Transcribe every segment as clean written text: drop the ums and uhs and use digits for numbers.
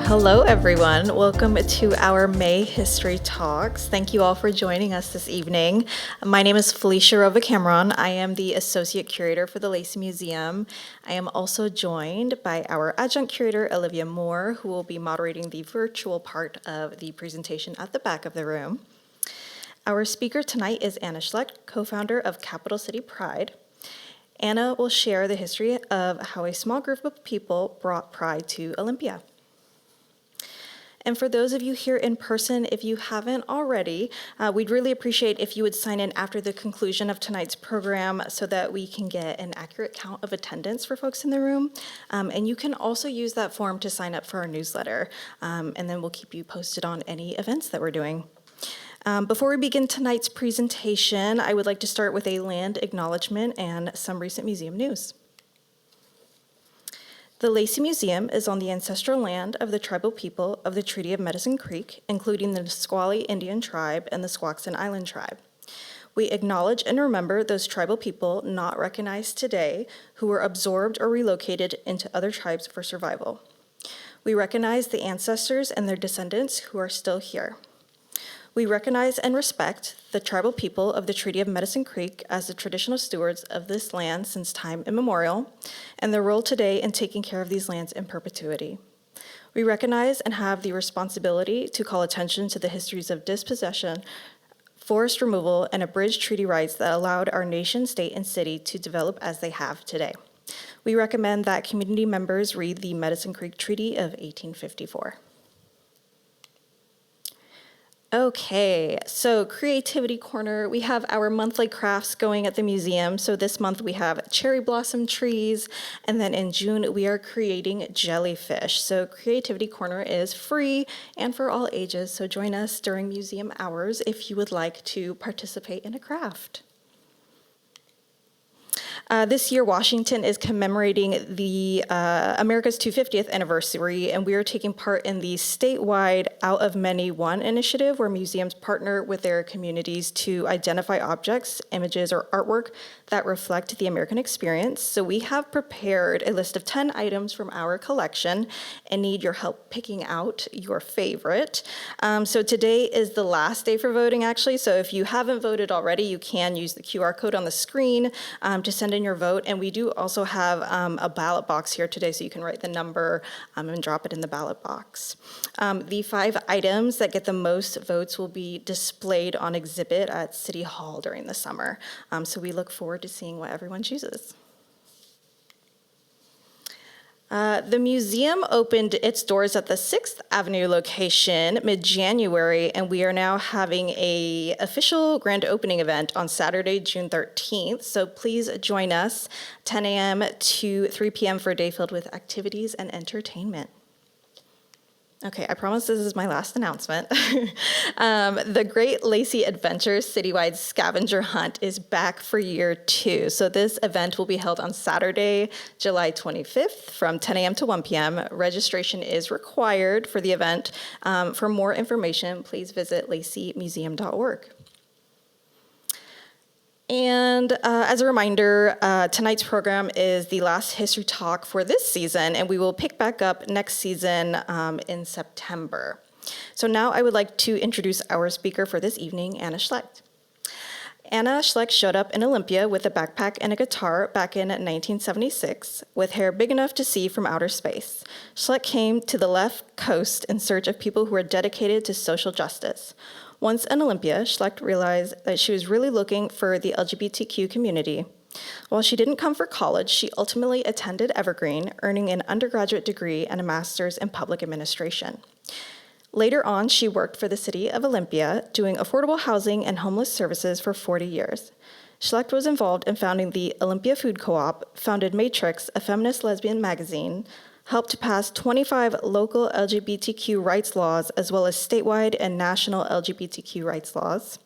Hello, everyone. Welcome to our May History Talks. Thank you all for joining us this evening. My name is Felicia Rova Cameron. I am the Associate Curator for the Lacey Museum. I am also joined by our Adjunct Curator, Olympia Moore, who will be moderating the virtual part of the presentation at the back of the room. Our speaker tonight is Anna Schlecht, co-founder of Capital City Pride. Anna will share the history of how a small group of people brought pride to Olympia. And for those of you here in person, if you haven't already, we'd really appreciate if you would sign in after the conclusion of tonight's program so that we can get an accurate count of attendance for folks in the room. And you can also use that form to sign up for our newsletter, and then we'll keep you posted on any events that we're doing. Before we begin tonight's presentation, I would like to start with a land acknowledgement and some recent museum news. The Lacey Museum is on the ancestral land of the tribal people of the Treaty of Medicine Creek, including the Nisqually Indian Tribe and the Squaxin Island Tribe. We acknowledge and remember those tribal people not recognized today who were absorbed or relocated into other tribes for survival. We recognize the ancestors and their descendants who are still here. We recognize and respect the tribal people of the Treaty of Medicine Creek as the traditional stewards of this land since time immemorial, and their role today in taking care of these lands in perpetuity. We recognize and have the responsibility to call attention to the histories of dispossession, forest removal, and abridged treaty rights that allowed our nation, state, and city to develop as they have today. We recommend that community members read the Medicine Creek Treaty of 1854. Okay, so Creativity Corner, we have our monthly crafts going at the museum. So this month we have cherry blossom trees, and then in June we are creating jellyfish. So Creativity Corner is free and for all ages, so join us during museum hours if you would like to participate in a craft. This year, Washington is commemorating the America's 250th anniversary, and we are taking part in the statewide Out of Many One initiative, where museums partner with their communities to identify objects, images, or artwork that reflect the American experience. So we have prepared a list of 10 items from our collection and need your help picking out your favorite. So today is the last day for voting, actually. So if you haven't voted already, you can use the QR code on the screen to send in your vote. And we do also have a ballot box here today, so you can write the number and drop it in the ballot box. The 5 items that get the most votes will be displayed on exhibit at City Hall during the summer. So we look forward to seeing what everyone chooses. The museum opened its doors at the 6th Avenue location mid-January, and we are now having an official grand opening event on Saturday, June 13th. So please join us 10 a.m. to 3 p.m. for a day filled with activities and entertainment. Okay, I promise this is my last announcement. The Great Lacey Adventures Citywide Scavenger Hunt is back for year 2. So this event will be held on Saturday, July 25th from 10 a.m. to 1 p.m. Registration is required for the event. For more information, please visit laceymuseum.org. And as a reminder, tonight's program is the last history talk for this season, and we will pick back up next season in September. So now I would like to introduce our speaker for this evening, Anna Schlecht. Anna Schlecht showed up in Olympia with a backpack and a guitar back in 1976, with hair big enough to see from outer space. Schlecht came to the left coast in search of people who were dedicated to social justice. Once in Olympia, Schlecht realized that she was really looking for the LGBTQ community. While she didn't come for college, she ultimately attended Evergreen, earning an undergraduate degree and a master's in public administration. Later on, she worked for the city of Olympia, doing affordable housing and homeless services for 40 years. Schlecht was involved in founding the Olympia Food Co-op, founded Matrix, a feminist lesbian magazine, helped pass 25 local LGBTQ rights laws, as well as statewide and national LGBTQ rights laws.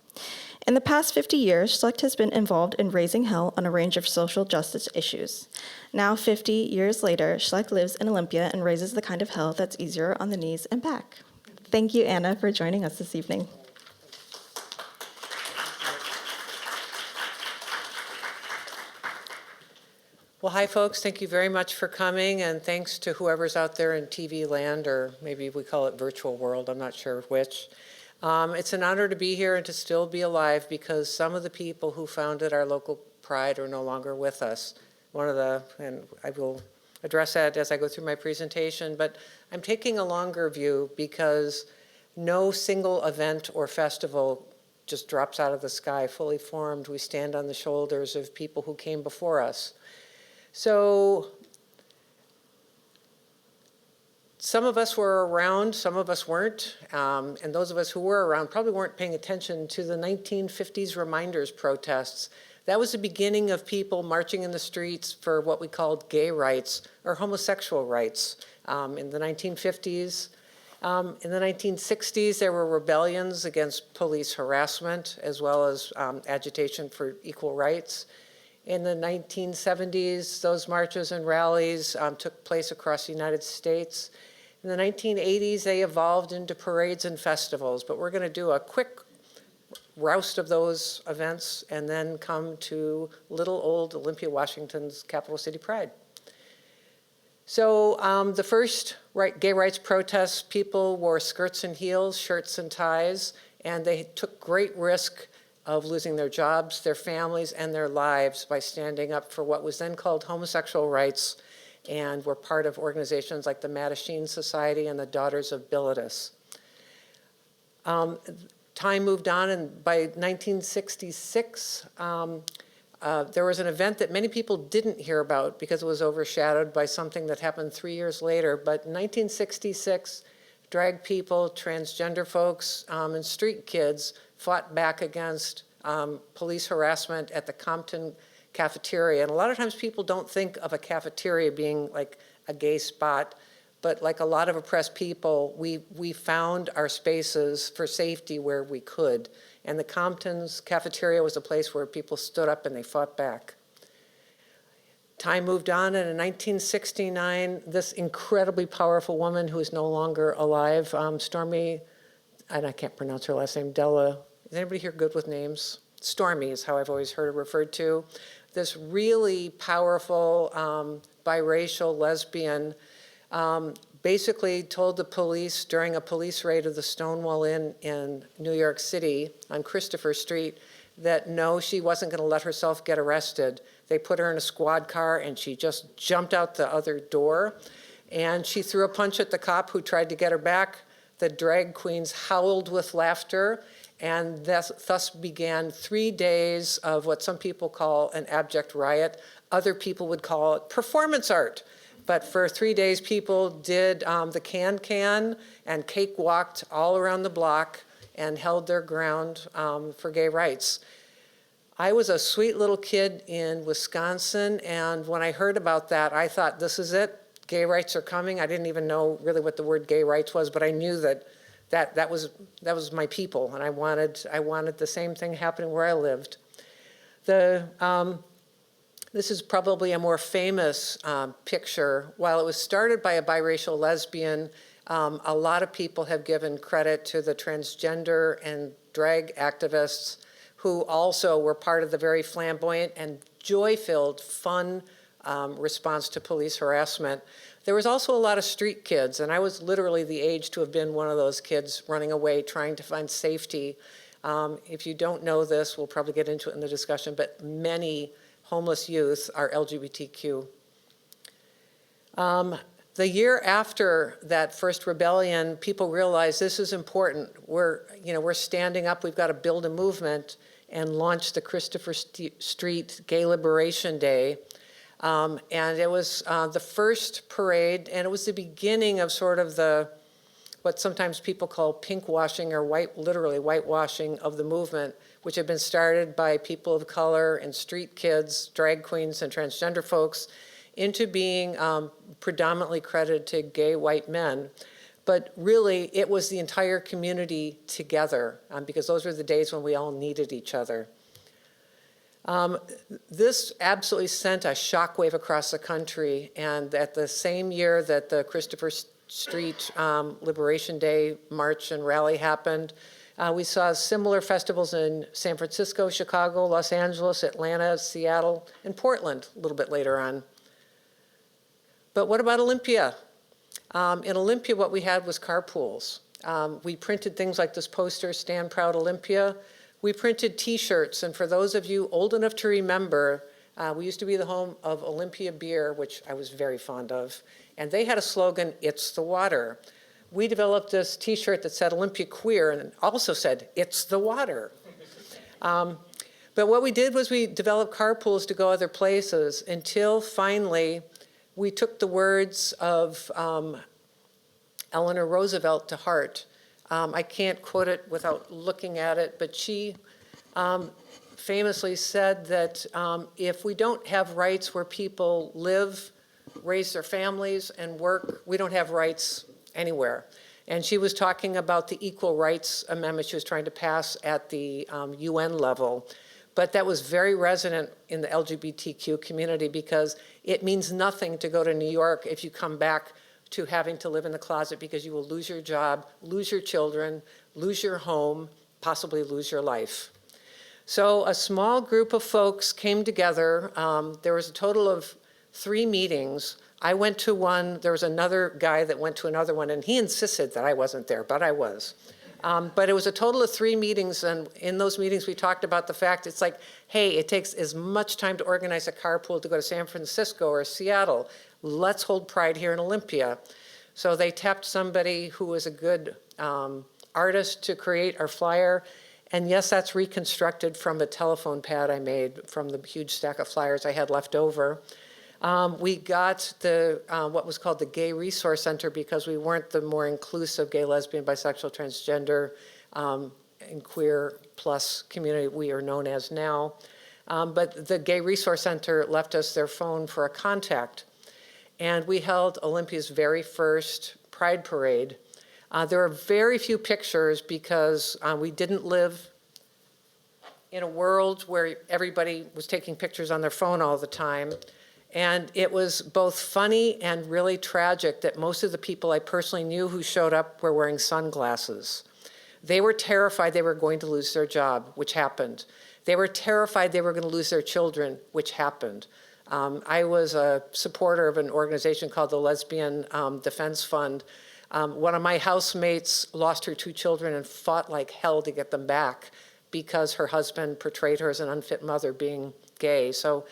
In the past 50 years, Schlecht has been involved in raising hell on a range of social justice issues. Now, 50 years later, Schlecht lives in Olympia and raises the kind of hell that's easier on the knees and back. Thank you, Anna, for joining us this evening. Well, hi, folks. Thank you very much for coming, and thanks to whoever's out there in TV land, or maybe we call it virtual world, I'm not sure which. It's an honor to be here and to still be alive because some of the people who founded our local pride are no longer with us. And I will address that as I go through my presentation, but I'm taking a longer view because no single event or festival just drops out of the sky fully formed. We stand on the shoulders of people who came before us. So some of us were around, some of us weren't, and those of us who were around probably weren't paying attention to the 1950s reminders protests. That was the beginning of people marching in the streets for what we called gay rights or homosexual rights in the 1950s. In the 1960s, there were rebellions against police harassment as well as agitation for equal rights. In the 1970s, those marches and rallies took place across the United States. In the 1980s, they evolved into parades and festivals, but we're going to do a quick roust of those events and then come to little old Olympia, Washington's capital city pride. So the first gay rights protests, people wore skirts and heels, shirts and ties, and they took great risk of losing their jobs, their families, and their lives by standing up for what was then called homosexual rights, and were part of organizations like the Mattachine Society and the Daughters of Bilitis. Time moved on, and by 1966, there was an event that many people didn't hear about because it was overshadowed by something that happened 3 years later. But in 1966, drag people, transgender folks, and street kids fought back against police harassment at the Compton cafeteria. And a lot of times people don't think of a cafeteria being like a gay spot, but like a lot of oppressed people, we found our spaces for safety where we could. And the Compton's cafeteria was a place where people stood up and they fought back. Time moved on, and in 1969, this incredibly powerful woman who is no longer alive, Stormy, and I can't pronounce her last name, Della. Is anybody here good with names? Stormy is how I've always heard her referred to. This really powerful biracial lesbian basically told the police during a police raid of the Stonewall Inn in New York City on Christopher Street that no, she wasn't going to let herself get arrested. They put her in a squad car and she just jumped out the other door and she threw a punch at the cop who tried to get her back. The drag queens howled with laughter, and thus began 3 days of what some people call an abject riot. Other people would call it performance art. But for 3 days, people did the can and cakewalked all around the block and held their ground for gay rights. I was a sweet little kid in Wisconsin, and when I heard about that, I thought, this is it. Gay rights are coming. I didn't even know really what the word gay rights was, but I knew that was my people, and I wanted the same thing happening where I lived. This is probably a more famous picture. While it was started by a biracial lesbian, a lot of people have given credit to the transgender and drag activists who also were part of the very flamboyant and joy-filled, fun response to police harassment. There was also a lot of street kids, and I was literally the age to have been one of those kids running away, trying to find safety. If you don't know this, we'll probably get into it in the discussion, but many homeless youth are LGBTQ. The year after that first rebellion, people realized this is important. We're standing up, we've got to build a movement and launch the Christopher Street Gay Liberation Day. And it was the first parade, and it was the beginning of sort of what sometimes people call pink washing or literally whitewashing of the movement, which had been started by people of color and street kids, drag queens, and transgender folks, into being predominantly credited to gay white men. But really, it was the entire community together, because those were the days when we all needed each other. This absolutely sent a shockwave across the country, and at the same year that the Christopher Street Liberation Day March and rally happened, We saw similar festivals in San Francisco, Chicago, Los Angeles, Atlanta, Seattle, and Portland a little bit later on. But what about Olympia? In Olympia, what we had was carpools. We printed things like this poster, Stand Proud Olympia. We printed T-shirts, and for those of you old enough to remember, we used to be the home of Olympia beer, which I was very fond of, and they had a slogan, "It's the water." We developed this T-shirt that said Olympia Queer, and it also said, "It's the water." But what we did was we developed carpools to go other places until finally we took the words of Eleanor Roosevelt to heart. I can't quote it without looking at it, but she famously said that if we don't have rights where people live, raise their families, and work, we don't have rights anywhere. And she was talking about the Equal Rights Amendment she was trying to pass at the UN level. But that was very resonant in the LGBTQ community because it means nothing to go to New York if you come back to having to live in the closet because you will lose your job, lose your children, lose your home, possibly lose your life. So a small group of folks came together. There was a total of 3 meetings. I went to one, there was another guy that went to another one, and he insisted that I wasn't there, but I was. But it was a total of 3 meetings, and in those meetings we talked about the fact it's like, hey, it takes as much time to organize a carpool to go to San Francisco or Seattle. Let's hold Pride here in Olympia. So they tapped somebody who was a good artist to create our flyer. And yes, that's reconstructed from a telephone pad I made from the huge stack of flyers I had left over. We got the what was called the Gay Resource Center because we weren't the more inclusive gay, lesbian, bisexual, transgender, and queer plus community we are known as now. But the Gay Resource Center left us their phone for a contact. And we held Olympia's very first Pride Parade. There are very few pictures because we didn't live in a world where everybody was taking pictures on their phone all the time. And it was both funny and really tragic that most of the people I personally knew who showed up were wearing sunglasses. They were terrified they were going to lose their job, which happened. They were terrified they were going to lose their children, which happened. I was a supporter of an organization called the Lesbian Defense Fund. One of my housemates lost her 2 children and fought like hell to get them back because her husband portrayed her as an unfit mother being gay. So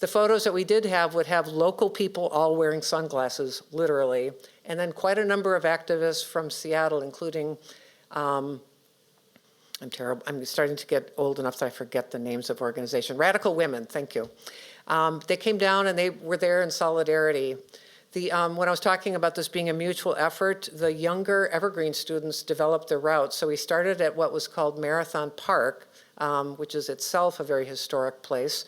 the photos that we did have would have local people all wearing sunglasses, literally, and then quite a number of activists from Seattle, including, I'm terrible, I'm starting to get old enough that I forget the names of organizations. Radical Women, thank you. They came down and they were there in solidarity. When I was talking about this being a mutual effort, the younger Evergreen students developed their routes. So we started at what was called Marathon Park, which is itself a very historic place,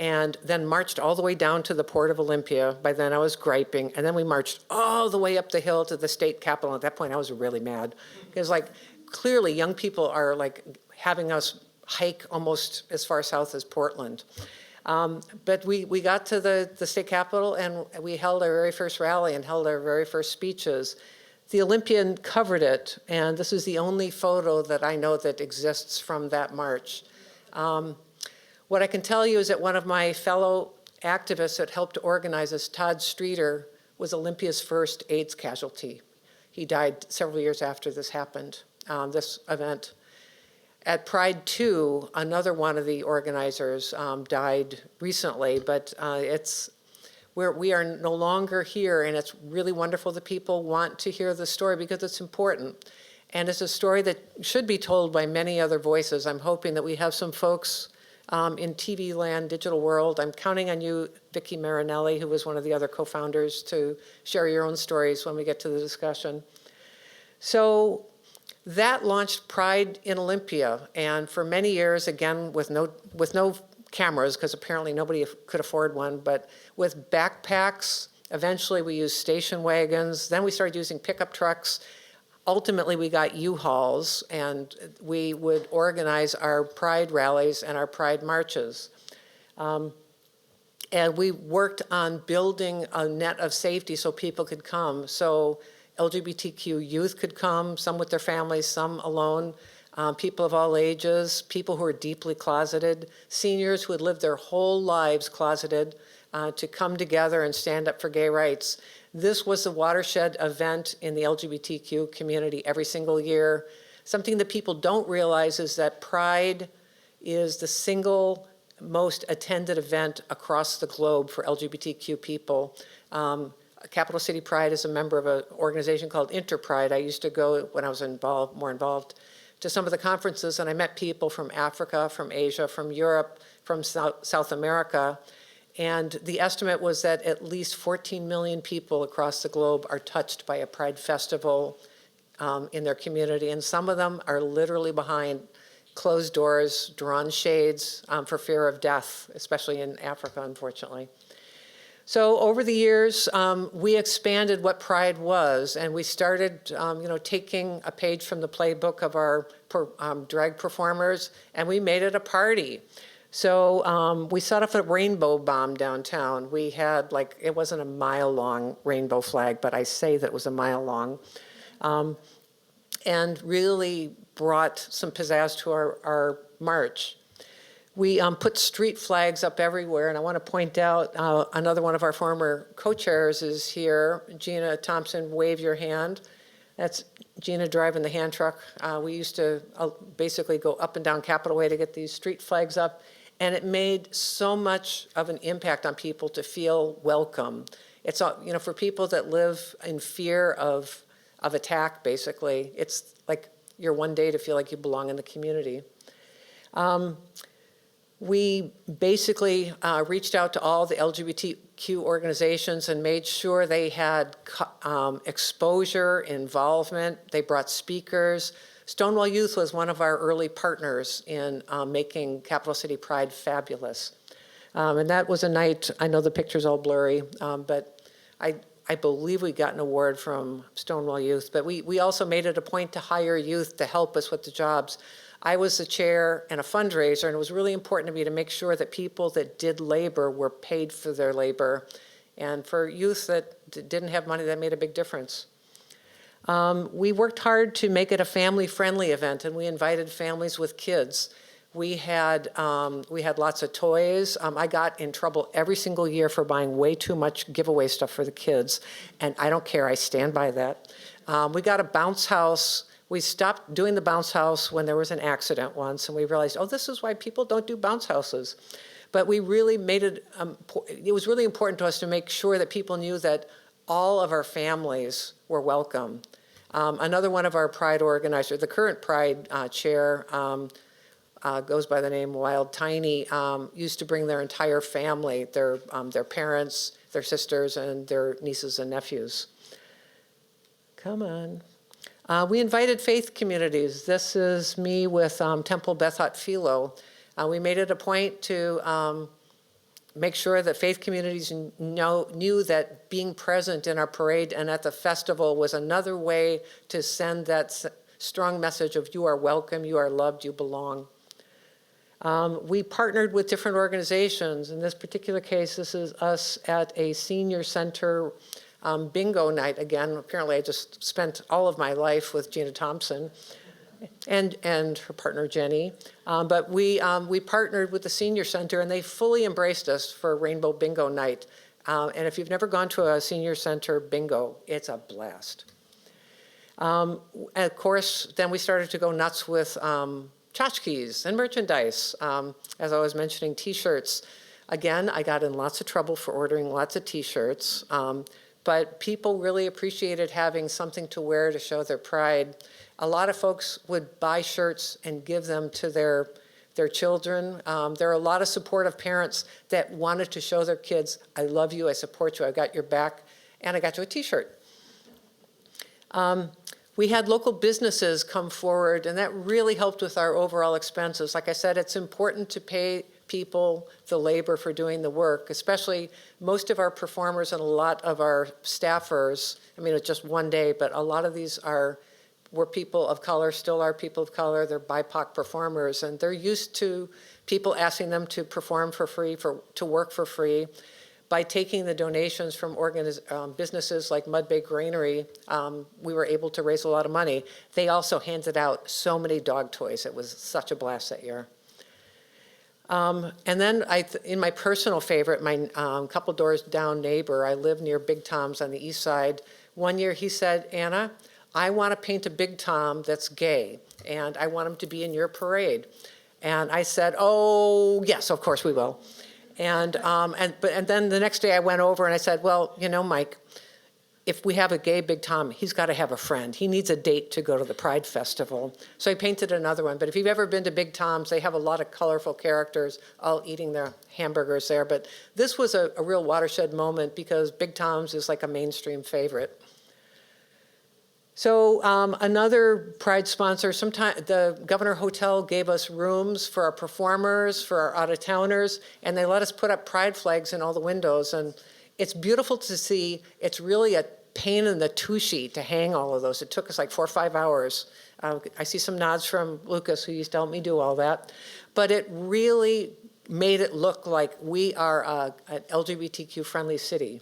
and then marched all the way down to the Port of Olympia. By then I was griping, and then we marched all the way up the hill to the state capitol. At that point I was really mad, because like clearly young people are like having us hike almost as far south as Portland. But we got to the state capitol and we held our very first rally and held our very first speeches. The Olympian covered it, and this is the only photo that I know that exists from that march. What I can tell you is that one of my fellow activists that helped to organize this, Todd Streeter, was Olympia's first AIDS casualty. He died several years after this happened, this event. At Pride 2, another one of the organizers died recently, but we are no longer here, and it's really wonderful that people want to hear the story because it's important. And it's a story that should be told by many other voices. I'm hoping that we have some folks in TV land, digital world. I'm counting on you, Vicki Marinelli, who was one of the other co-founders, to share your own stories when we get to the discussion. So that launched Pride in Olympia, and for many years, again, with no cameras, because apparently nobody could afford one, but with backpacks. Eventually we used station wagons, then we started using pickup trucks. Ultimately we got U-Hauls, and we would organize our Pride rallies and our Pride marches. And we worked on building a net of safety so people could come. So LGBTQ youth could come, some with their families, some alone. people of all ages, people who are deeply closeted, seniors who had lived their whole lives closeted, to come together and stand up for gay rights. This was a watershed event in the LGBTQ community every single year. Something that people don't realize is that Pride is the single most attended event across the globe for LGBTQ people. Capital City Pride is a member of an organization called Interpride. I used to go, when I was more involved, to some of the conferences, and I met people from Africa, from Asia, from Europe, from South America. And the estimate was that at least 14 million people across the globe are touched by a Pride festival in their community. And some of them are literally behind closed doors, drawn shades for fear of death, especially in Africa, unfortunately. So over the years, we expanded what Pride was, and we started taking a page from the playbook of our drag performers, and we made it a party. So we set up a rainbow bomb downtown. We had, it wasn't a mile-long rainbow flag, but I say that it was a mile long, and really brought some pizzazz to our march. We put street flags up everywhere, and I want to point out another one of our former co-chairs is here. Gina Thompson, wave your hand. That's Gina driving the hand truck. We used to basically go up and down Capitol Way to get these street flags up, and it made so much of an impact on people to feel welcome. It's for people that live in fear of attack, basically, it's like your one day to feel like you belong in the community. We basically reached out to all the LGBTQ organizations and made sure they had exposure, involvement. They brought speakers. Stonewall Youth was one of our early partners in making Capital City Pride fabulous. And that was a night, I know the picture's all blurry, but I believe we got an award from Stonewall Youth. But we also made it a point to hire youth to help us with the jobs. I was the chair and a fundraiser, and it was really important to me to make sure that people that did labor were paid for their labor. And for youth that didn't have money, that made a big difference. We worked hard to make it a family-friendly event, and we invited families with kids. We had lots of toys. I got in trouble every single year for buying way too much giveaway stuff for the kids, and I don't care, I stand by that. We got a bounce house. We stopped doing the bounce house when there was an accident once, and we realized, this is why people don't do bounce houses. But we really made it, it was really important to us to make sure that people knew that all of our families were welcome. Another one of our Pride organizers, the current Pride chair, goes by the name Wild Tiny, used to bring their entire family, their parents, their sisters, and their nieces and nephews. Come on. We invited faith communities. This is me with Temple Bethat Philo. We made it a point to make sure that faith communities knew that being present in our parade and at the festival was another way to send that strong message of you are welcome, you are loved, you belong. We partnered with different organizations. In this particular case, this is us at a senior center bingo night. Again, apparently I just spent all of my life with Gina Thompson and her partner Jenny. But we partnered with the senior center, and they fully embraced us for Rainbow Bingo Night. And if you've never gone to a senior center bingo, it's a blast. And of course, then we started to go nuts with tchotchkes and merchandise. As I was mentioning, t-shirts. Again, I got in lots of trouble for ordering lots of t-shirts. But people really appreciated having something to wear to show their pride. A lot of folks would buy shirts and give them to their children. There are a lot of supportive parents that wanted to show their kids, I love you, I support you, I got your back, and I got you a t-shirt. We had local businesses come forward, and that really helped with our overall expenses. Like I said, it's important to pay people the labor for doing the work, especially most of our performers and a lot of our staffers. I mean, it's just one day, but a lot of these were people of color, still are people of color. They're BIPOC performers, and they're used to people asking them to perform for free, to work for free. by taking the donations from businesses like Mud Bay Granary, we were able to raise a lot of money. They also handed out so many dog toys. It was such a blast that year. And then in my personal favorite, my couple doors down neighbor, I live near Big Tom's on the east side. One year he said, Anna, I want to paint a Big Tom that's gay, and I want him to be in your parade. And I said, oh, yes, of course we will. And then the next day I went over and I said, well, you know, Mike, if we have a gay Big Tom, he's got to have a friend. He needs a date to go to the Pride Festival. So I painted another one. But if you've ever been to Big Tom's, they have a lot of colorful characters all eating their hamburgers there. But this was a real watershed moment because Big Tom's is like a mainstream favorite. So another Pride sponsor, the Governor Hotel gave us rooms for our performers, for our out-of-towners, and they let us put up Pride flags in all the windows. And it's beautiful to see. It's really a pain in the tushy to hang all of those. It took us like 4 or 5 hours. I see some nods from Lucas, who used to help me do all that. But it really made it look like we are an LGBTQ-friendly city.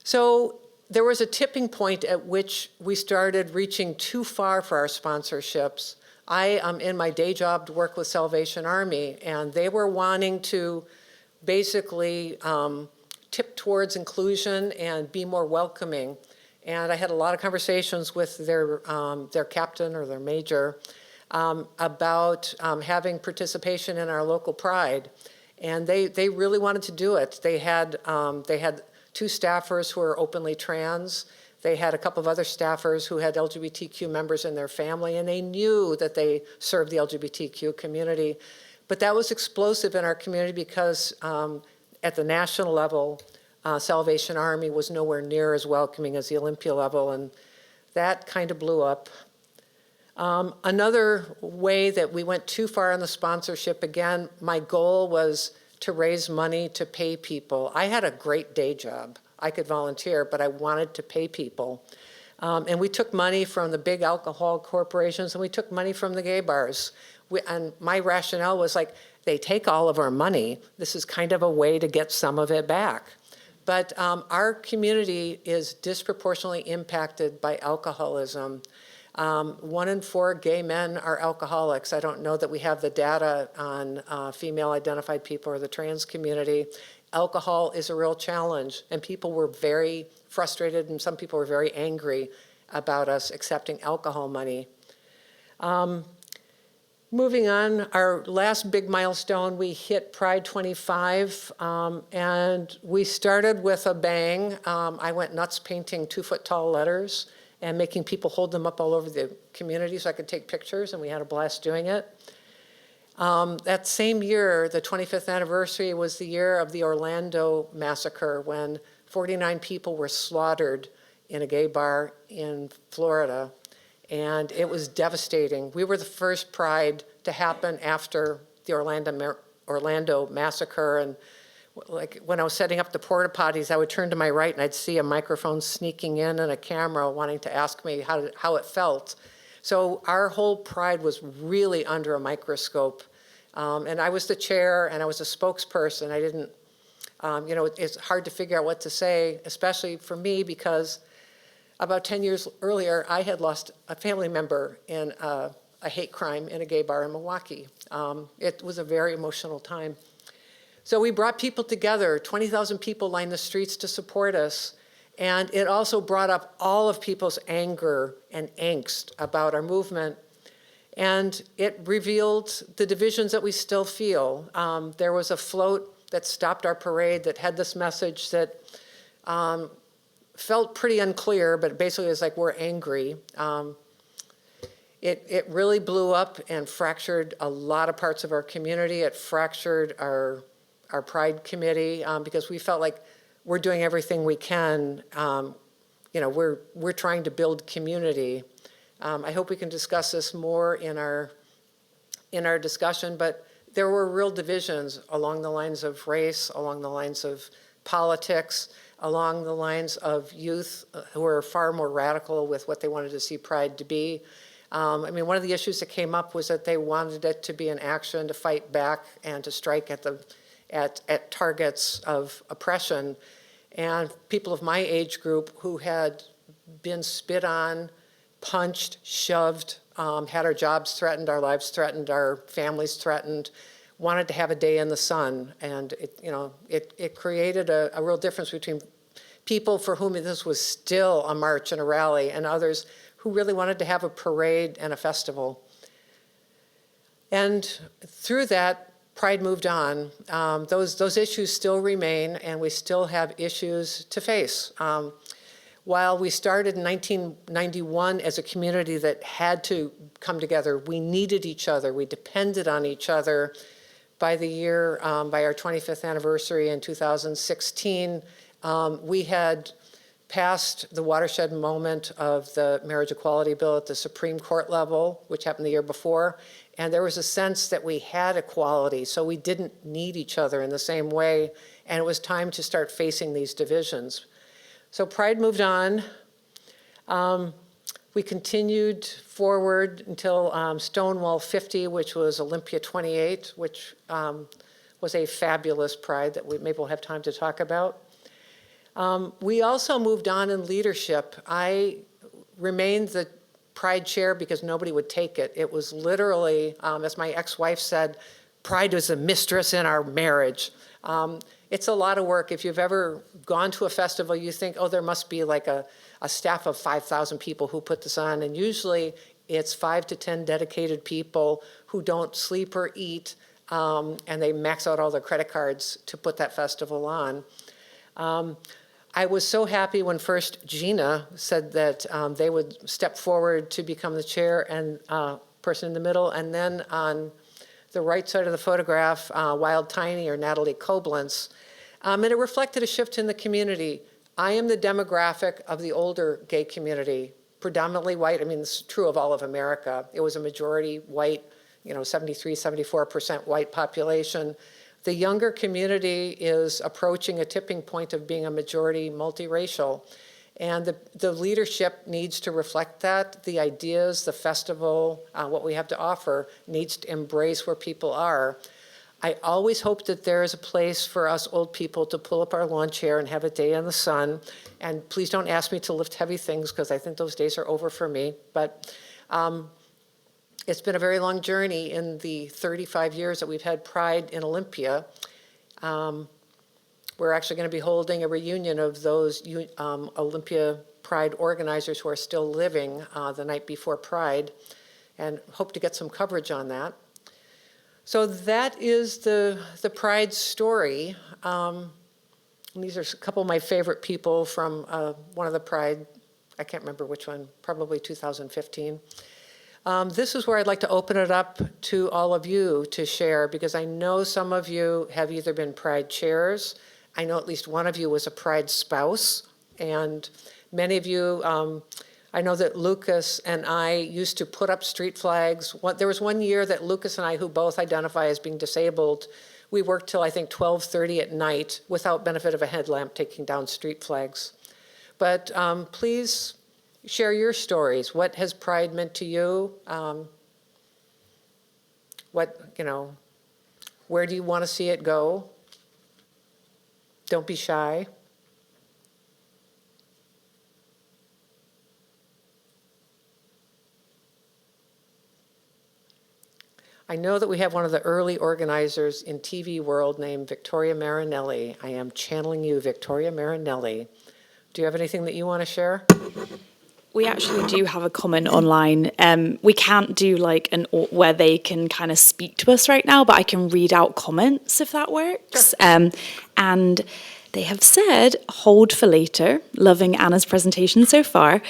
So there was a tipping point at which we started reaching too far for our sponsorships. I am in my day job to work with Salvation Army, and they were wanting to basically tip towards inclusion and be more welcoming. And I had a lot of conversations with their captain or their major about having participation in our local Pride. And they really wanted to do it. They had 2 staffers who are openly trans. They had a couple of other staffers who had LGBTQ members in their family, and they knew that they served the LGBTQ community. But that was explosive in our community because at the national level, Salvation Army was nowhere near as welcoming as the Olympia level, and that kind of blew up. Another way that we went too far on the sponsorship, again, my goal was to raise money to pay people. I had a great day job. I could volunteer, but I wanted to pay people. And we took money from the big alcohol corporations, and we took money from the gay bars. And my rationale was like, they take all of our money. This is kind of a way to get some of it back. But our community is disproportionately impacted by alcoholism. 1 in 4 gay men are alcoholics. I don't know that we have the data on female-identified people or the trans community. Alcohol is a real challenge, and people were very frustrated, and some people were very angry about us accepting alcohol money. Moving on, our last big milestone, we hit Pride 25, and we started with a bang. I went nuts painting 2-foot-tall letters and making people hold them up all over the community so I could take pictures, and we had a blast doing it. That same year, the 25th anniversary, was the year of the Orlando massacre when 49 people were slaughtered in a gay bar in Florida, and it was devastating. We were the first Pride to happen after the Orlando massacre, and like when I was setting up the porta potties, I would turn to my right and I'd see a microphone sneaking in and a camera wanting to ask me how it felt. So our whole Pride was really under a microscope. And I was the chair and I was a spokesperson. I didn't, it's hard to figure out what to say, especially for me because about 10 years earlier, I had lost a family member in a hate crime in a gay bar in Milwaukee. It was a very emotional time. So we brought people together. 20,000 people lined the streets to support us. And it also brought up all of people's anger and angst about our movement. And it revealed the divisions that we still feel. There was a float that stopped our parade that had this message that felt pretty unclear, but basically it was like, we're angry. It really blew up and fractured a lot of parts of our community. It fractured our Pride committee because we felt like we're doing everything we can. We're trying to build community. I hope we can discuss this more in our discussion, but there were real divisions along the lines of race, along the lines of politics, along the lines of youth who are far more radical with what they wanted to see Pride to be. One of the issues that came up was that they wanted it to be an action to fight back and to strike at at targets of oppression, and people of my age group who had been spit on, punched, shoved, had our jobs threatened, our lives threatened, our families threatened, wanted to have a day in the sun. And it created a real difference between people for whom this was still a march and a rally, and others who really wanted to have a parade and a festival. And through that, Pride moved on. Those issues still remain, and we still have issues to face. While we started in 1991 as a community that had to come together, we needed each other, we depended on each other. By our 25th anniversary in 2016, we had passed the watershed moment of the marriage equality bill at the Supreme Court level, which happened the year before, and there was a sense that we had equality, so we didn't need each other in the same way, and it was time to start facing these divisions. So Pride moved on. We continued forward until Stonewall 50, which was Olympia 28, which was a fabulous Pride that maybe we'll have time to talk about. We also moved on in leadership. I remained the Pride chair because nobody would take it. It was literally, as my ex-wife said, Pride was a mistress in our marriage. It's a lot of work. If you've ever gone to a festival, you think, oh, there must be like a staff of 5,000 people who put this on, and usually it's 5 to 10 dedicated people who don't sleep or eat, and they max out all their credit cards to put that festival on. I was so happy when first Gina said that they would step forward to become the chair and person in the middle, and then on the right side of the photograph, Wild Tiny or Natalie Koblentz, and it reflected a shift in the community. I am the demographic of the older gay community, predominantly white. I mean, this is true of all of America. It was a majority white, 73, 74% white population. The younger community is approaching a tipping point of being a majority multiracial. And the leadership needs to reflect that. The ideas, the festival, what we have to offer needs to embrace where people are. I always hope that there is a place for us old people to pull up our lawn chair and have a day in the sun. And please don't ask me to lift heavy things because I think those days are over for me. But it's been a very long journey in the 35 years that we've had Pride in Olympia. We're actually going to be holding a reunion of those Olympia Pride organizers who are still living the night before Pride, and hope to get some coverage on that. So that is the Pride story. And these are a couple of my favorite people from one of the Pride, I can't remember which one, probably 2015. This is where I'd like to open it up to all of you to share, because I know some of you have either been Pride chairs. I know at least one of you was a Pride spouse, and many of you, I know that Lucas and I used to put up street flags. There was one year that Lucas and I, who both identify as being disabled, we worked till I think 12:30 at night without benefit of a headlamp taking down street flags. But please share your stories. What has Pride meant to you? Where do you want to see it go? Don't be shy. I know that we have one of the early organizers in TV world named Victoria Marinelli. I am channeling you, Victoria Marinelli. Do you have anything that you want to share? We actually do have a comment online. We can't do where they can kind of speak to us right now, but I can read out comments if that works. Sure. And they have said, hold for later, loving Anna's presentation so far.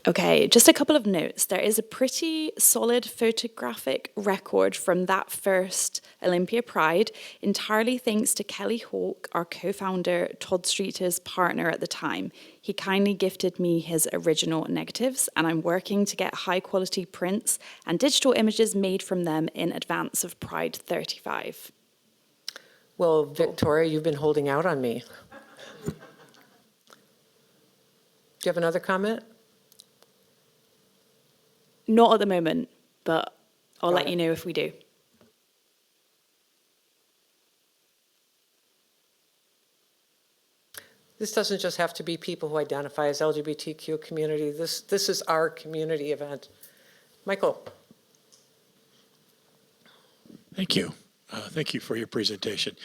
Okay, just a couple of notes. There is a pretty solid photographic record from that first Olympia Pride, entirely thanks to Kelly Hawke, our co-founder, Todd Streeter's partner at the time. He kindly gifted me his original negatives, and I'm working to get high-quality prints and digital images made from them in advance of Pride 35. Well, Victoria, you've been holding out on me. Do you have another comment? Not at the moment, but I'll let you know if we do. this doesn't just have to be people who identify as LGBTQ community. This is our community event. Michael. Thank you. Thank you for your presentation.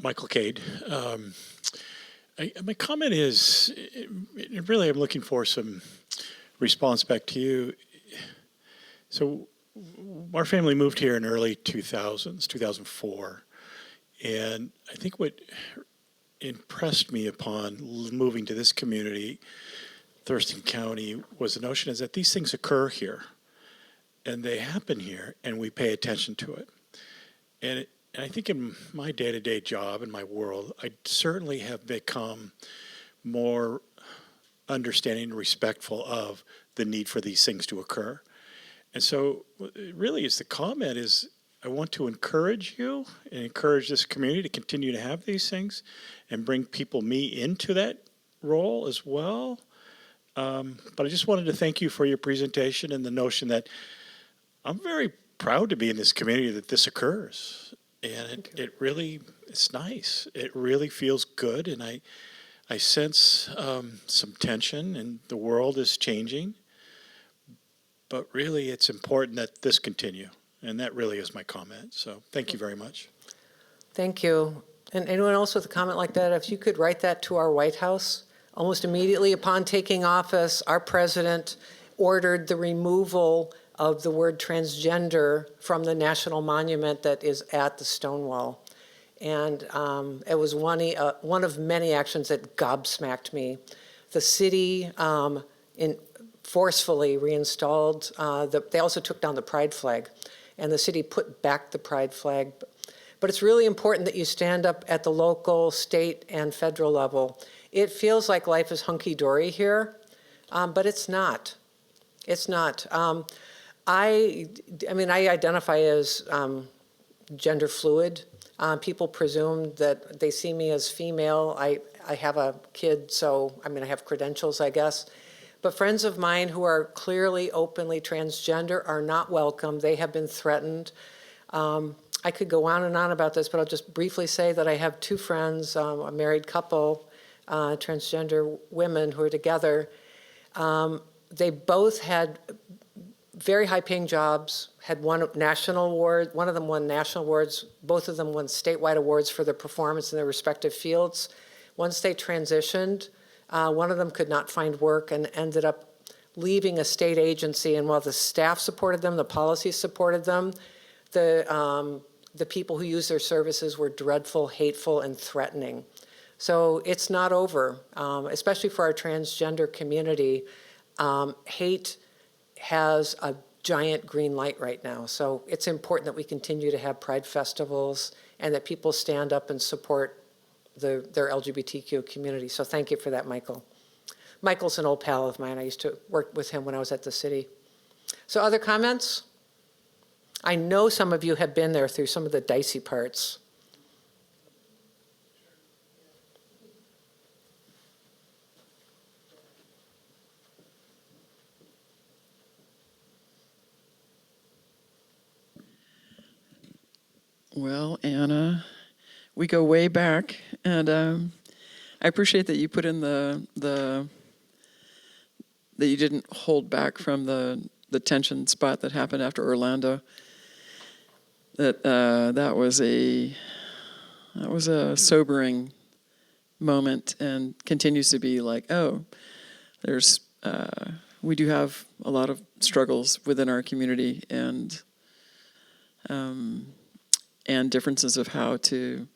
Michael Cade. My comment is, really I'm looking for some response back to you. So our family moved here in early 2000s, 2004. And I think what impressed me upon moving to this community, Thurston County, was the notion is that these things occur here. And they happen here, and we pay attention to it. And I think in my day-to-day job, in my world, I certainly have become more understanding and respectful of the need for these things to occur. And so really is the comment is I want to encourage you and encourage this community to continue to have these things and bring me into that role as well. But I just wanted to thank you for your presentation and the notion that I'm very proud to be in this community that this occurs. And it's nice. It really feels good. And I sense some tension, and the world is changing. But really, it's important that this continue. And that really is my comment. So thank you very much. Thank you. And anyone else with a comment like that, if you could write that to our White House. Almost immediately upon taking office, our president ordered the removal of the word transgender from the national monument that is at the Stonewall. And it was one of many actions that gobsmacked me. The city forcefully reinstalled, they also took down the pride flag, and the city put back the pride flag. But it's really important that you stand up at the local, state, and federal level. It feels like life is hunky-dory here, but it's not. It's not. I identify as gender fluid. People presume that they see me as female. I have a kid, so I have credentials, I guess. But friends of mine who are clearly openly transgender are not welcome. They have been threatened. I could go on and on about this, but I'll just briefly say that I have two friends, a married couple, transgender women who are together. They both had very high-paying jobs, had won national award. One of them won national awards. Both of them won statewide awards for their performance in their respective fields. Once they transitioned, one of them could not find work and ended up leaving a state agency. And while the staff supported them, the policies supported them, the people who used their services were dreadful, hateful, and threatening. So it's not over, especially for our transgender community. Hate has a giant green light right now. So it's important that we continue to have pride festivals and that people stand up and support their LGBTQ community. So thank you for that, Michael. Michael's an old pal of mine. I used to work with him when I was at the city. So other comments? I know some of you have been there through some of the dicey parts. Well, Anna, we go way back, and I appreciate that you put in that you didn't hold back from the tension spot that happened after Orlando. That was a sobering moment, and continues to be like, oh, we do have a lot of struggles within our community, and differences of how to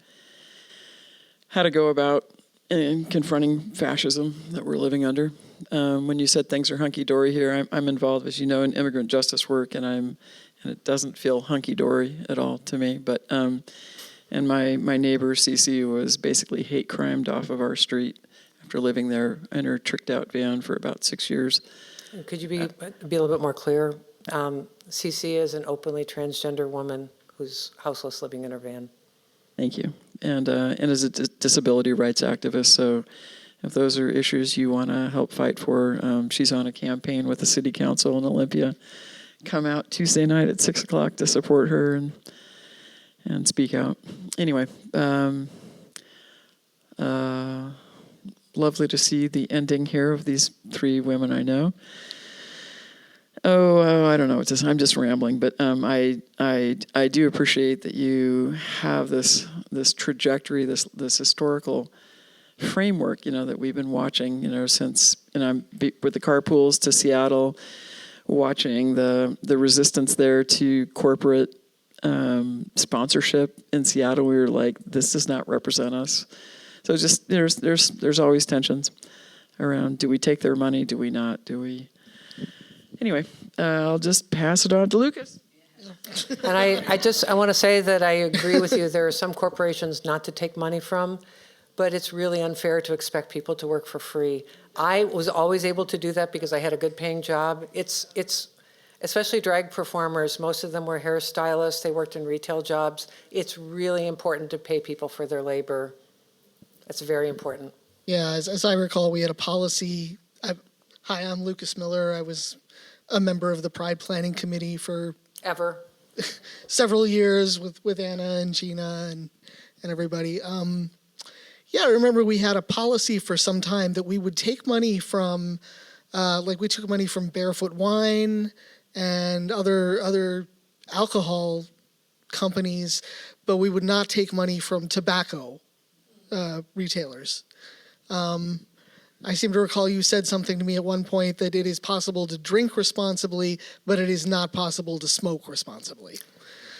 go about in confronting fascism that we're living under. When you said things are hunky-dory here, I'm involved, as you know, in immigrant justice work, and it doesn't feel hunky-dory at all to me. But and my neighbor Cece was basically hate crimed off of our street after living there in her tricked-out van for about 6 years. Could you be a little bit more clear? Cece is an openly transgender woman who's houseless, living in her van. Thank you. And as a disability rights activist, so if those are issues you want to help fight for, she's on a campaign with the city council in Olympia. Come out Tuesday night at 6 o'clock to support her and speak out. Anyway, lovely to see the ending here of these 3 women I know. Oh, I don't know. I'm just rambling, but I do appreciate that you have this trajectory, this historical framework, that we've been watching, since, with the carpools to Seattle, watching the resistance there to corporate sponsorship in Seattle. We were like, this does not represent us. So just there's always tensions around, do we take their money? Do we not? Do we? Anyway, I'll just pass it on to Lucas. And I want to say that I agree with you. There are some corporations not to take money from, but it's really unfair to expect people to work for free. I was always able to do that because I had a good paying job. It's especially drag performers, most of them were hairstylists, they worked in retail jobs. It's really important to pay people for their labor. That's very important. Yeah, as I recall, we had a policy. Hi, I'm Lucas Miller. I was a member of the Pride Planning Committee for several years with Anna and Gina and everybody. Yeah, I remember we had a policy for some time that we would take money from, we took money from Barefoot Wine and other alcohol companies, but we would not take money from tobacco retailers. I seem to recall you said something to me at one point that it is possible to drink responsibly, but it is not possible to smoke responsibly.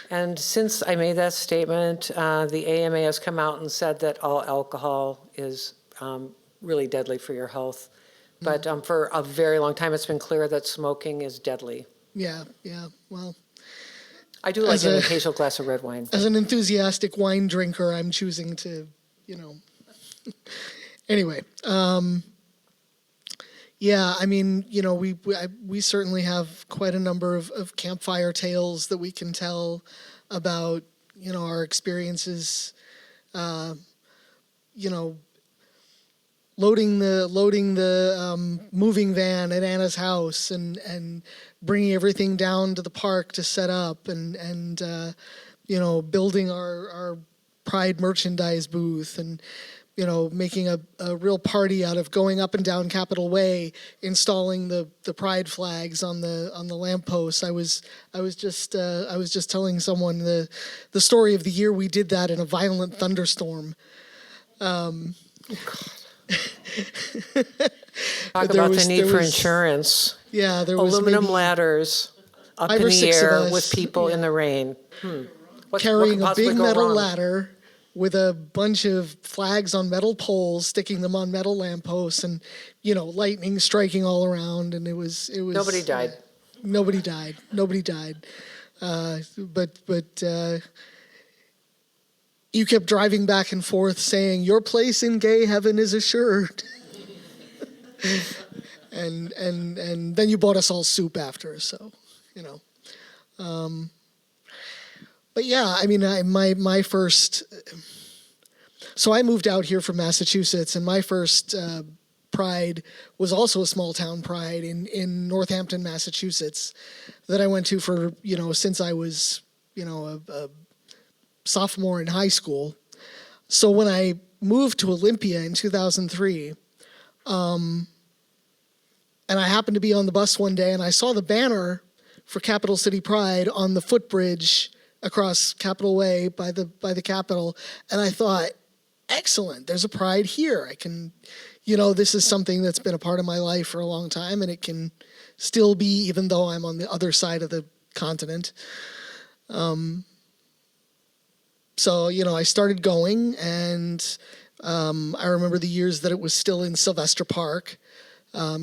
And since I made that statement, the AMA has come out and said that all alcohol is really deadly for your health. But for a very long time, it's been clear that smoking is deadly. Yeah, well. I do like an occasional glass of red wine. As an enthusiastic wine drinker, I'm choosing to, Anyway, yeah, I mean, we certainly have quite a number of campfire tales that we can tell about, our experiences, loading the moving van at Anna's house and bringing everything down to the park to set up and building our Pride merchandise booth and making a real party out of going up and down Capitol Way, installing the Pride flags on the lampposts. I was just telling someone the story of the year we did that in a violent thunderstorm. Talk about the need for insurance. Yeah, there was aluminum ladders up in the air with people in the rain. Carrying a big metal ladder with a bunch of flags on metal poles, sticking them on metal lampposts, and lightning striking all around, and it was. Nobody died. Nobody died. But you kept driving back and forth saying, "Your place in gay heaven is assured." and then you bought us all soup after, so But yeah, I mean, my first. So I moved out here from Massachusetts, and my first Pride was also a small town Pride in Northampton, Massachusetts, that I went to for since I was a sophomore in high school. So when I moved to Olympia in 2003, and I happened to be on the bus one day, and I saw the banner for Capital City Pride on the footbridge across Capitol Way by the Capitol, and I thought, excellent, there's a Pride here. I can, this is something that's been a part of my life for a long time, and it can still be, even though I'm on the other side of the continent. So, I started going, and I remember the years that it was still in Sylvester Park,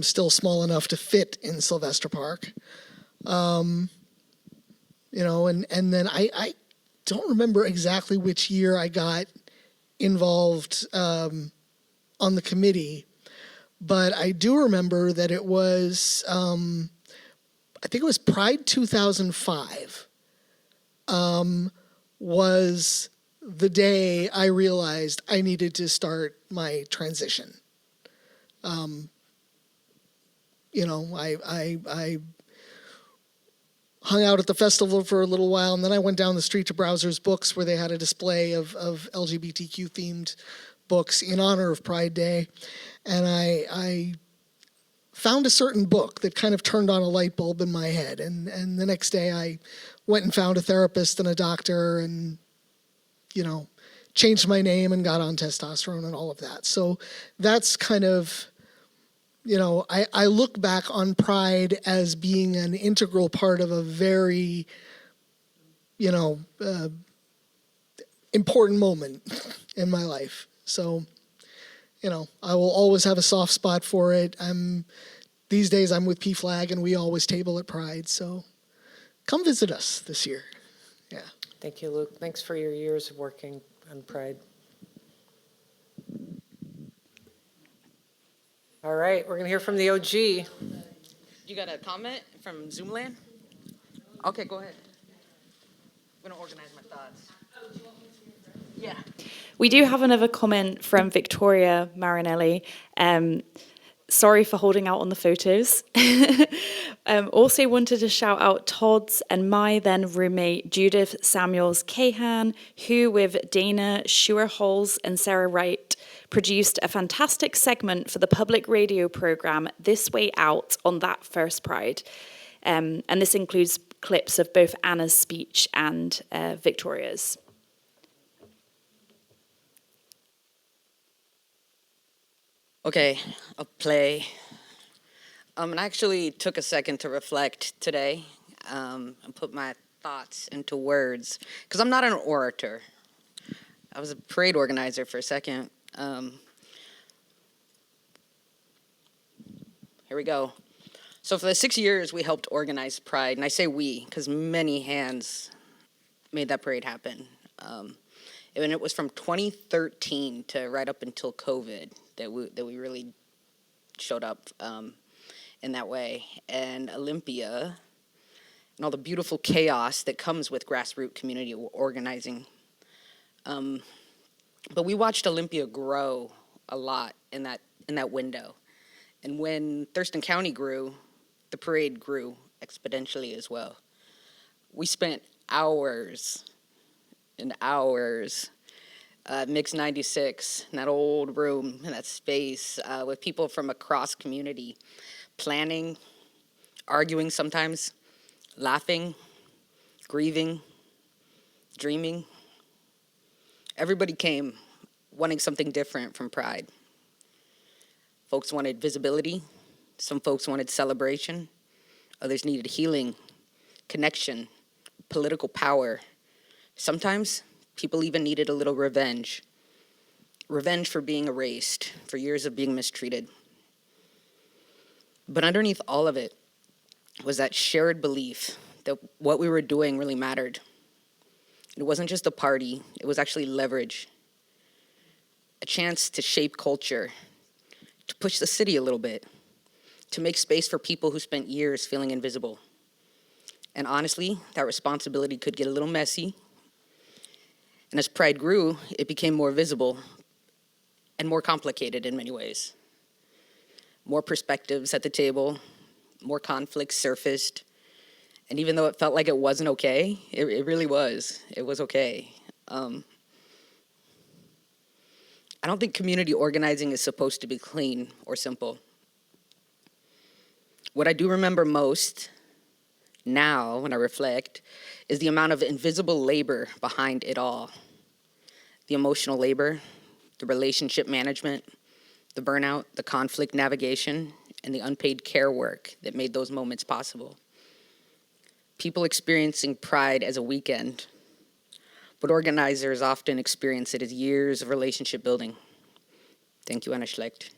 still small enough to fit in Sylvester Park. And then I don't remember exactly which year I got involved on the committee, but I do remember that it was, I think it was Pride 2005, was the day I realized I needed to start my transition. I hung out at the festival for a little while, and then I went down the street to Browser's Books, where they had a display of LGBTQ themed books in honor of Pride Day, and I found a certain book that kind of turned on a light bulb in my head, and the next day I went and found a therapist and a doctor, and changed my name and got on testosterone and all of that. So that's kind of, I look back on Pride as being an integral part of a very, important moment in my life. So, I will always have a soft spot for it. These days I'm with PFLAG and we always table at Pride. So come visit us this year. Yeah. Thank you, Luke. Thanks for your years of working on Pride. All right, we're going to hear from the OG. You got a comment from Zoomland? Okay, go ahead. I'm going to organize my thoughts. Yeah. We do have another comment from Victoria Marinelli. Sorry for holding out on the photos. Also wanted to shout out Todd's and my then roommate Judith Samuels Cahan, who with Dana Schuer-Halls and Sarah Wright produced a fantastic segment for the public radio program This Way Out on that first Pride. And this includes clips of both Anna's speech and Victoria's. Okay, I'll play. And I actually took a second to reflect today and put my thoughts into words, because I'm not an orator. I was a parade organizer for a second. Here we go. So for the 6 years we helped organize Pride, and I say we because many hands made that parade happen. And it was from 2013 to right up until COVID that we really showed up in that way. And Olympia and all the beautiful chaos that comes with grassroots community organizing. But we watched Olympia grow a lot in that window. And when Thurston County grew, the parade grew exponentially as well. We spent hours and hours Mix 96, in that old room, in that space, with people from across community, planning, arguing sometimes, laughing, grieving, dreaming. Everybody came wanting something different from Pride. Folks wanted visibility. Some folks wanted celebration. Others needed healing, connection, political power. Sometimes people even needed a little revenge. Revenge for being erased, for years of being mistreated. But underneath all of it was that shared belief that what we were doing really mattered. It wasn't just a party, it was actually leverage. A chance to shape culture, to push the city a little bit, to make space for people who spent years feeling invisible. And honestly, that responsibility could get a little messy. And as Pride grew, it became more visible and more complicated in many ways. More perspectives at the table, more conflicts surfaced. And even though it felt like it wasn't okay, it really was. It was okay. I don't think community organizing is supposed to be clean or simple. What I do remember most now, when I reflect, is the amount of invisible labor behind it all. The emotional labor, the relationship management, the burnout, the conflict navigation, and the unpaid care work that made those moments possible. People experiencing Pride as a weekend, but organizers often experience it as years of relationship building. Thank you, Anna Schlecht.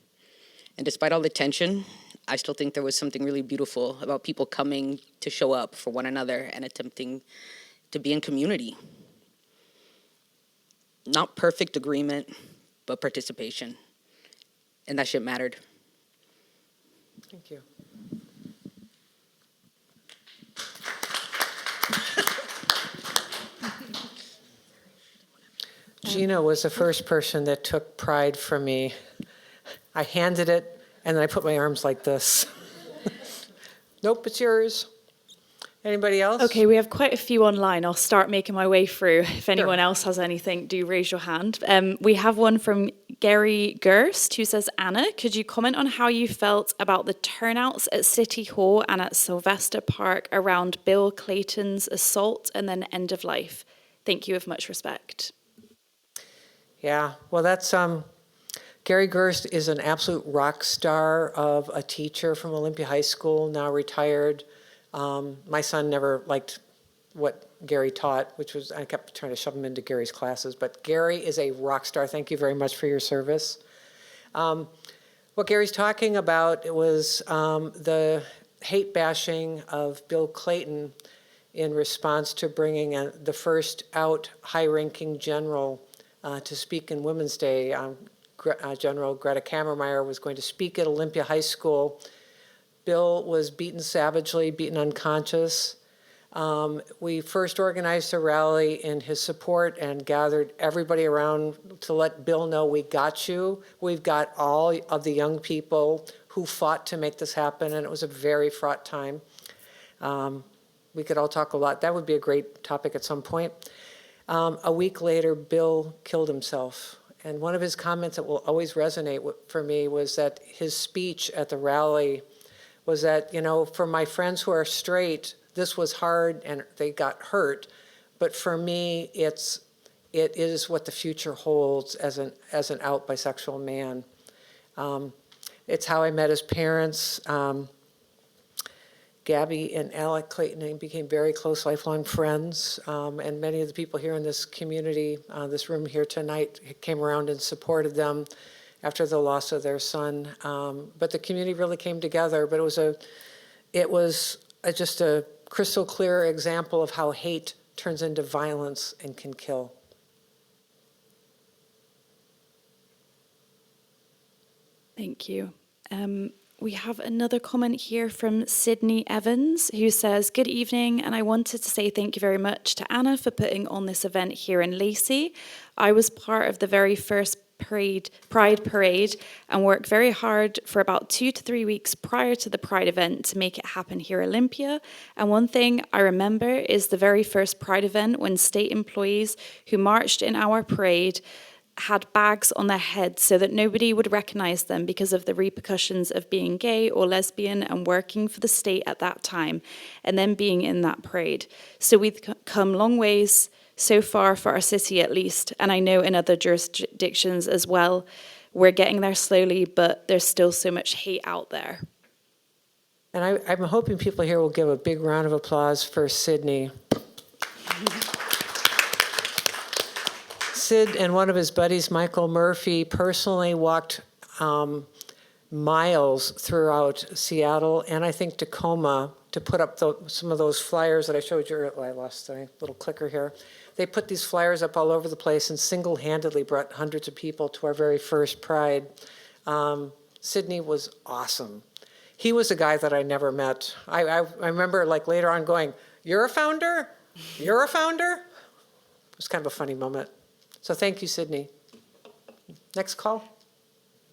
And despite all the tension, I still think there was something really beautiful about people coming to show up for one another and attempting to be in community. Not perfect agreement, but participation. And that shit mattered. Thank you. Gina was the first person that took Pride from me. I handed it, and then I put my arms like this. Nope, it's yours. Anybody else? Okay, we have quite a few online. I'll start making my way through. If anyone else has anything, do raise your hand. We have one from Gary Gerst, who says, Anna, could you comment on how you felt about the turnouts at City Hall and at Sylvester Park around Bill Clayton's assault and then end of life? Thank you with much respect. Yeah, well, that's Gary Gerst is an absolute rock star of a teacher from Olympia High School, now retired. My son never liked what Gary taught, which was, I kept trying to shove him into Gary's classes, but Gary is a rock star. Thank you very much for your service. What Gary's talking about was the hate bashing of Bill Clayton in response to bringing the first out high-ranking general to speak in Women's Day. General Greta Kammermeyer was going to speak at Olympia High School. Bill was beaten savagely, beaten unconscious. We first organized a rally in his support and gathered everybody around to let Bill know we got you. We've got all of the young people who fought to make this happen, and it was a very fraught time. We could all talk a lot. That would be a great topic at some point. A week later, Bill killed himself. And one of his comments that will always resonate for me was that his speech at the rally was that, you know, for my friends who are straight, this was hard and they got hurt. But for me, it is what the future holds as an out bisexual man. It's how I met his parents. Gabby and Alec Clayton became very close, lifelong friends, and many of the people here in this community, this room here tonight, came around and supported them after the loss of their son. But the community really came together. But it was just a crystal clear example of how hate turns into violence and can kill. Thank you. We have another comment here from Sydney Evans, who says, good evening, and I wanted to say thank you very much to Anna for putting on this event here in Lacey. I was part of the very first Pride Parade and worked very hard for about 2 to 3 weeks prior to the Pride event to make it happen here at Olympia. And one thing I remember is the very first Pride event when state employees who marched in our parade had bags on their heads so that nobody would recognize them because of the repercussions of being gay or lesbian and working for the state at that time, and then being in that parade. So we've come long ways so far for our city at least, and I know in other jurisdictions as well. We're getting there slowly, but there's still so much hate out there. And I'm hoping people here will give a big round of applause for Sydney. Sid and one of his buddies, Michael Murphy, personally walked miles throughout Seattle and I think Tacoma to put up some of those flyers that I showed you earlier. I lost the little clicker here. They put these flyers up all over the place and single-handedly brought hundreds of people to our very first Pride. Sydney was awesome. He was a guy that I never met. I remember like later on going, "You're a founder? You're a founder?" It was kind of a funny moment. So thank you, Sydney. Next call.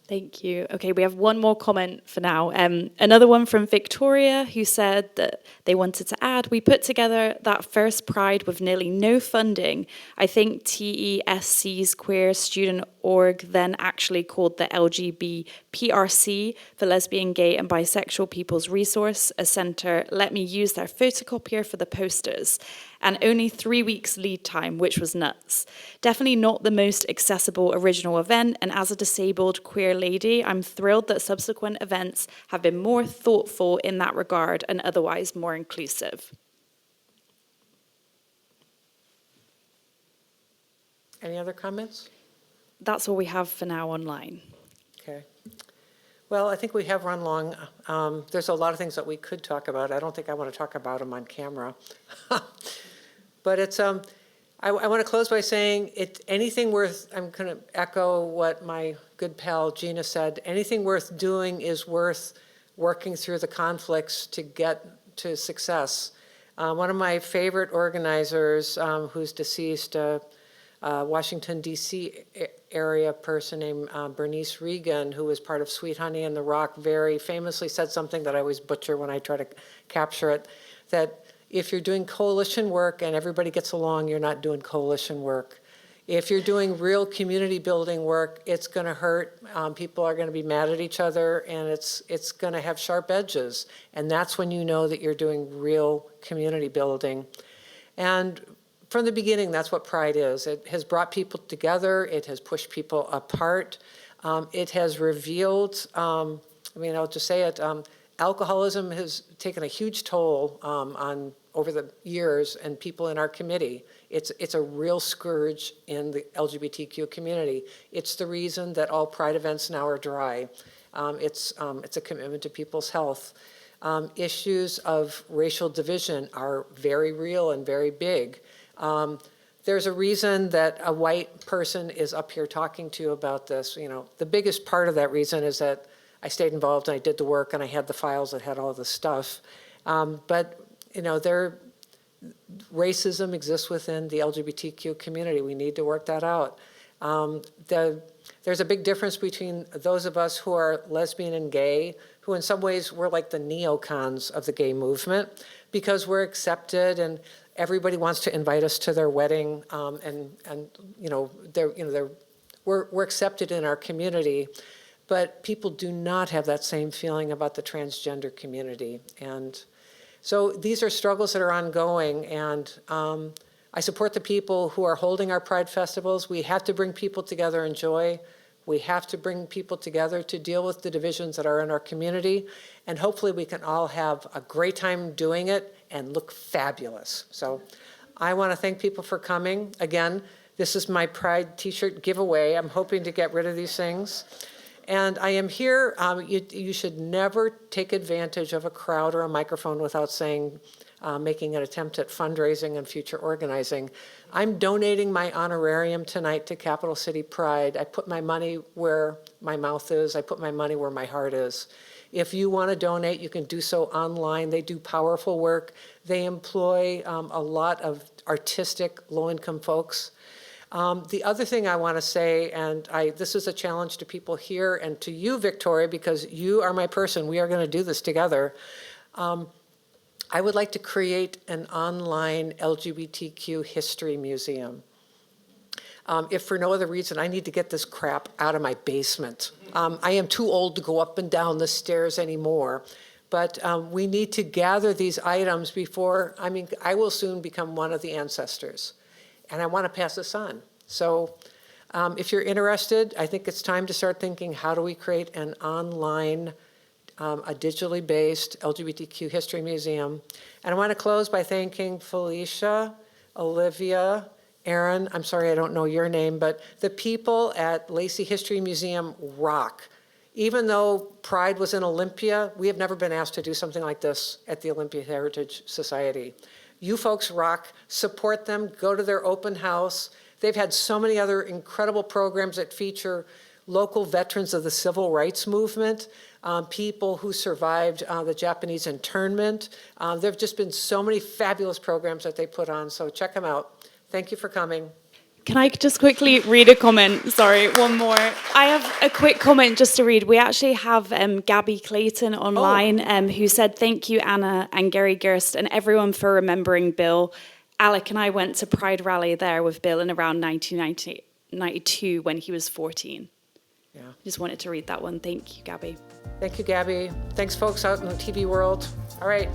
Thank you. Okay, we have one more comment for now. Another one from Victoria, who said that they wanted to add, we put together that first Pride with nearly no funding. I think TESC's Queer Student Org then actually called the LGBTPRC, the Lesbian, Gay and Bisexual People's Resource, a centre, let me use their photocopier for the posters. And only 3 weeks lead time, which was nuts. Definitely not the most accessible original event, and as a disabled queer lady, I'm thrilled that subsequent events have been more thoughtful in that regard and otherwise more inclusive. Any other comments? That's all we have for now online. Okay. Well, I think we have run long. There's a lot of things that we could talk about. I don't think I want to talk about them on camera. But it's, I want to close by saying anything worth, I'm going to echo what my good pal Gina said, anything worth doing is worth working through the conflicts to get to success. One of my favorite organizers who's deceased, Washington, D.C. area person named Bernice Regan, who was part of Sweet Honey and the Rock, very famously said something that I always butcher when I try to capture it, that If you're doing coalition work and everybody gets along, you're not doing coalition work. If you're doing real community building work, it's going to hurt. People are going to be mad at each other, and it's going to have sharp edges. And that's when you know that you're doing real community building. And from the beginning, that's what Pride is. It has brought people together. It has pushed people apart. It has revealed, I'll just say it, alcoholism has taken a huge toll on over the years and people in our committee. It's a real scourge in the LGBTQ community. It's the reason that all Pride events now are dry. It's a commitment to people's health. Issues of racial division are very real and very big. There's a reason that a white person is up here talking to you about this. The biggest part of that reason is that I stayed involved and I did the work and I had the files that had all the stuff. But racism exists within the LGBTQ community. We need to work that out. There's a big difference between those of us who are lesbian and gay, who in some ways we're like the neocons of the gay movement, because we're accepted and everybody wants to invite us to their wedding, we're accepted in our community. But people do not have that same feeling about the transgender community. And so these are struggles that are ongoing, and I support the people who are holding our Pride festivals. We have to bring people together in joy. We have to bring people together to deal with the divisions that are in our community, and hopefully we can all have a great time doing it and look fabulous. So I want to thank people for coming. Again, this is my Pride t-shirt giveaway. I'm hoping to get rid of these things. And I am here, you should never take advantage of a crowd or a microphone without saying, making an attempt at fundraising and future organizing. I'm donating my honorarium tonight to Capital City Pride. I put my money where my mouth is. I put my money where my heart is. If you want to donate, you can do so online. They do powerful work. They employ a lot of artistic, low-income folks. The other thing I want to say, and this is a challenge to people here and to you, Victoria, because you are my person. We are going to do this together. I would like to create an online LGBTQ history museum. If for no other reason, I need to get this crap out of my basement. I am too old to go up and down the stairs anymore. But we need to gather these items before, I will soon become one of the ancestors. And I want to pass this on. So if you're interested, I think it's time to start thinking, how do we create an online, a digitally based LGBTQ history museum? And I want to close by thanking Felicia, Olivia, Aaron, I'm sorry I don't know your name, but the people at Lacey History Museum rock. Even though Pride was in Olympia, we have never been asked to do something like this at the Olympia Heritage Society. You folks rock, support them, go to their open house. They've had so many other incredible programs that feature local veterans of the civil rights movement, people who survived the Japanese internment. There have just been so many fabulous programs that they put on, so check them out. Thank you for coming. Can I just quickly read a comment? Sorry, one more. I have a quick comment just to read. We actually have Gabby Clayton online who said, thank you, Anna and Gary Gerst and everyone for remembering Bill. Alec and I went to Pride Rally there with Bill in around 1992 when he was 14. Yeah. Just wanted to read that one. Thank you, Gabby. Thank you, Gabby. Thanks, folks out in the TV world. All right.